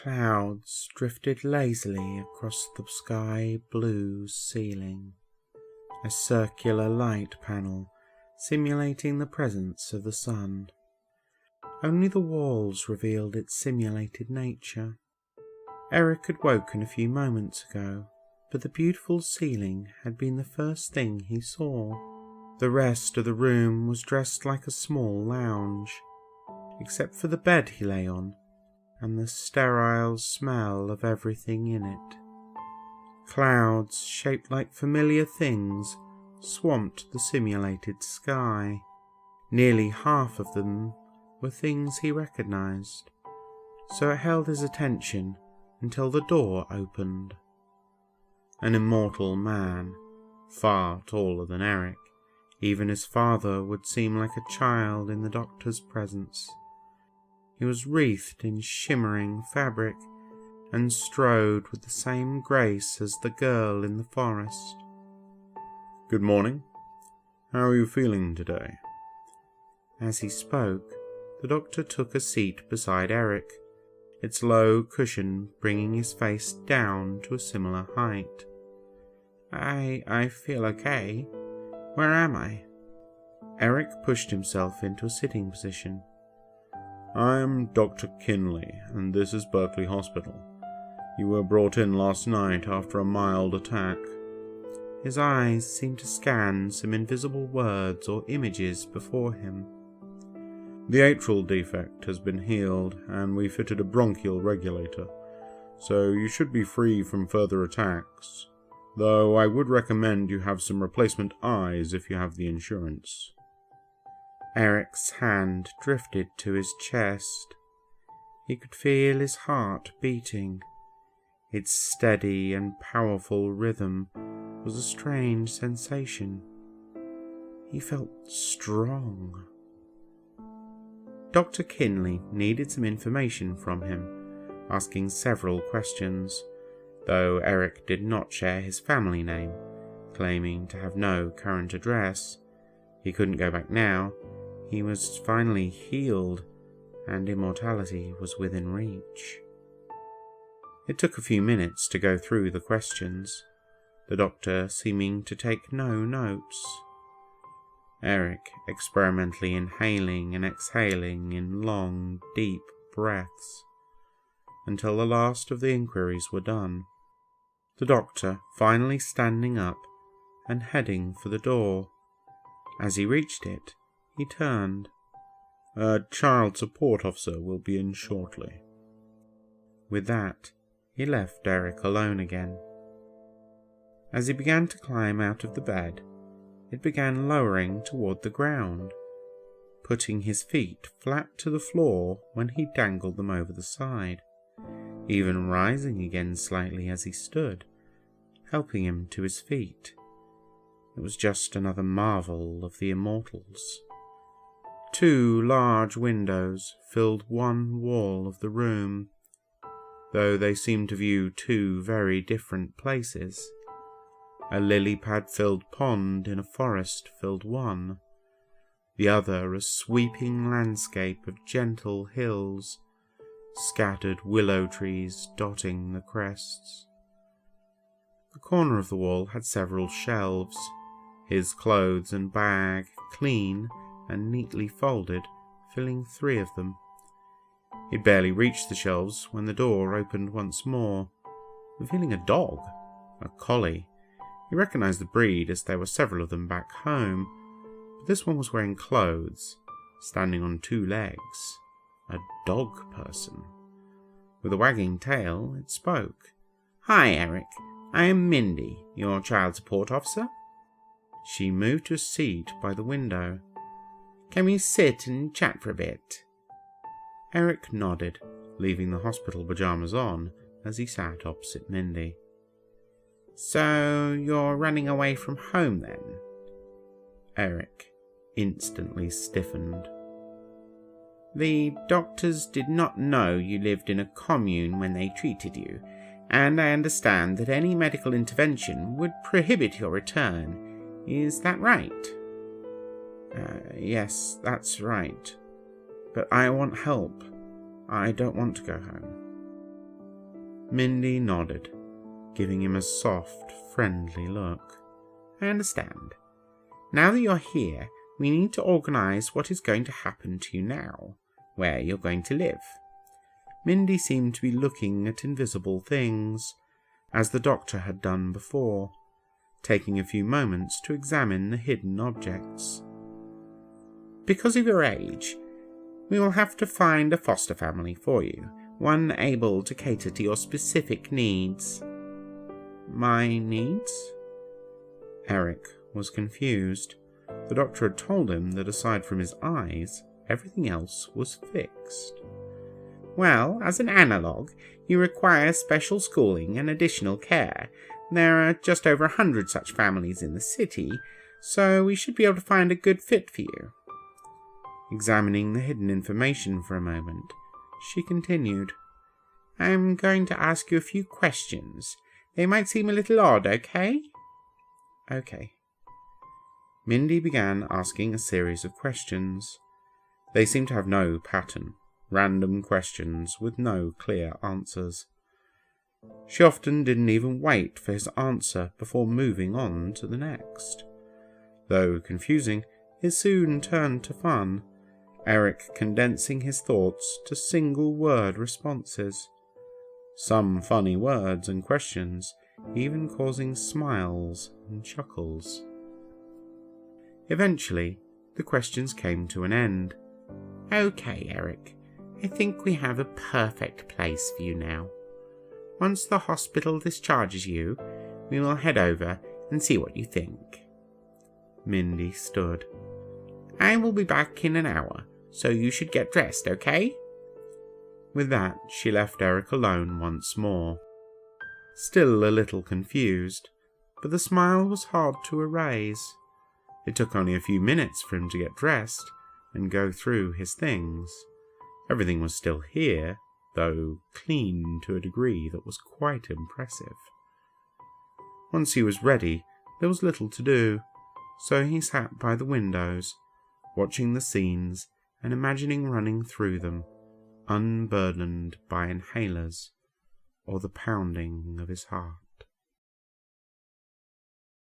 Clouds drifted lazily across the sky blue ceiling, a circular light panel simulating the presence of the sun. Only the walls revealed its simulated nature. Eric had woken a few moments ago, but the beautiful ceiling had been the first thing he saw. The rest of the room was dressed like a small lounge, except for the bed he lay on, and the sterile smell of everything in it. Clouds shaped like familiar things swamped the simulated sky. Nearly half of them were things he recognized, so it held his attention until the door opened. An immortal man, far taller than Eric. Even his father would seem like a child in the doctor's presence. He was wreathed in shimmering fabric and strode with the same grace as the girl in the forest. "Good morning. How are you feeling today?" As he spoke, the doctor took a seat beside Eric, its low cushion bringing his face down to a similar height. I feel okay. Where am I?" Eric pushed himself into a sitting position. "I am Dr. Kinley, and this is Berkeley Hospital. You were brought in last night after a mild attack." His eyes seemed to scan some invisible words or images before him. "The atrial defect has been healed, and we fitted a bronchial regulator, so you should be free from further attacks. Though I would recommend you have some replacement eyes if you have the insurance." Eric's hand drifted to his chest. He could feel his heart beating. Its steady and powerful rhythm was a strange sensation. He felt strong. Dr. Kinley needed some information from him, asking several questions, though Eric did not share his family name, claiming to have no current address. He couldn't go back now. He was finally healed, and immortality was within reach. It took a few minutes to go through the questions, the doctor seeming to take no notes. Eric experimentally inhaling and exhaling in long, deep breaths, until the last of the inquiries were done. The doctor finally standing up and heading for the door. As he reached it, he turned. "A child support officer will be in shortly." With that, he left Eric alone again. As he began to climb out of the bed, it began lowering toward the ground, putting his feet flat to the floor when he dangled them over the side, even rising again slightly as he stood, helping him to his feet. It was just another marvel of the Immortals. 2 large windows filled one wall of the room, though they seemed to view 2 very different places. A lily-pad-filled pond in a forest filled one, the other a sweeping landscape of gentle hills, scattered willow trees dotting the crests. The corner of the wall had several shelves, his clothes and bag clean and neatly folded, filling 3 of them. He'd barely reached the shelves when the door opened once more, revealing a dog, a collie. He recognized the breed as there were several of them back home, but this one was wearing clothes, standing on 2 legs. A dog person. With a wagging tail, it spoke. "Hi, Eric. I am Mindy, your child support officer." She moved to a seat by the window. "Can we sit and chat for a bit?" Eric nodded, leaving the hospital pajamas on as he sat opposite Mindy. "So you're running away from home then?" Eric instantly stiffened. "The doctors did not know you lived in a commune when they treated you, and I understand that any medical intervention would prohibit your return. Is that right?" Yes, that's right. But I want help. I don't want to go home." Mindy nodded, giving him a soft, friendly look. I understand. Now that you're here, we need to organise what is going to happen to you now, where you're going to live. Mindy seemed to be looking at invisible things, as the doctor had done before, taking a few moments to examine the hidden objects. Because of your age, we will have to find a foster family for you, one able to cater to your specific needs. My needs? Eric was confused. The doctor had told him that aside from his eyes, everything else was fixed. Well, as an analogue, you require special schooling and additional care. There are just over 100 such families in the city, so we should be able to find a good fit for you. Examining the hidden information for a moment, she continued, I'm going to ask you a few questions. They might seem a little odd, okay? Okay. Mindy began asking a series of questions. They seemed to have no pattern, random questions with no clear answers. She often didn't even wait for his answer before moving on to the next. Though confusing, it soon turned to fun, Eric condensing his thoughts to single-word responses. Some funny words and questions, even causing smiles and chuckles. Eventually, the questions came to an end. Okay, Eric, I think we have a perfect place for you now. Once the hospital discharges you, we will head over and see what you think. Mindy stood. I will be back in an hour, so you should get dressed, okay? With that, she left Eric alone once more. Still a little confused, but the smile was hard to erase. It took only a few minutes for him to get dressed and go through his things. Everything was still here, though clean to a degree that was quite impressive. Once he was ready, there was little to do, so he sat by the windows, watching the scenes and imagining running through them, unburdened by inhalers or the pounding of his heart.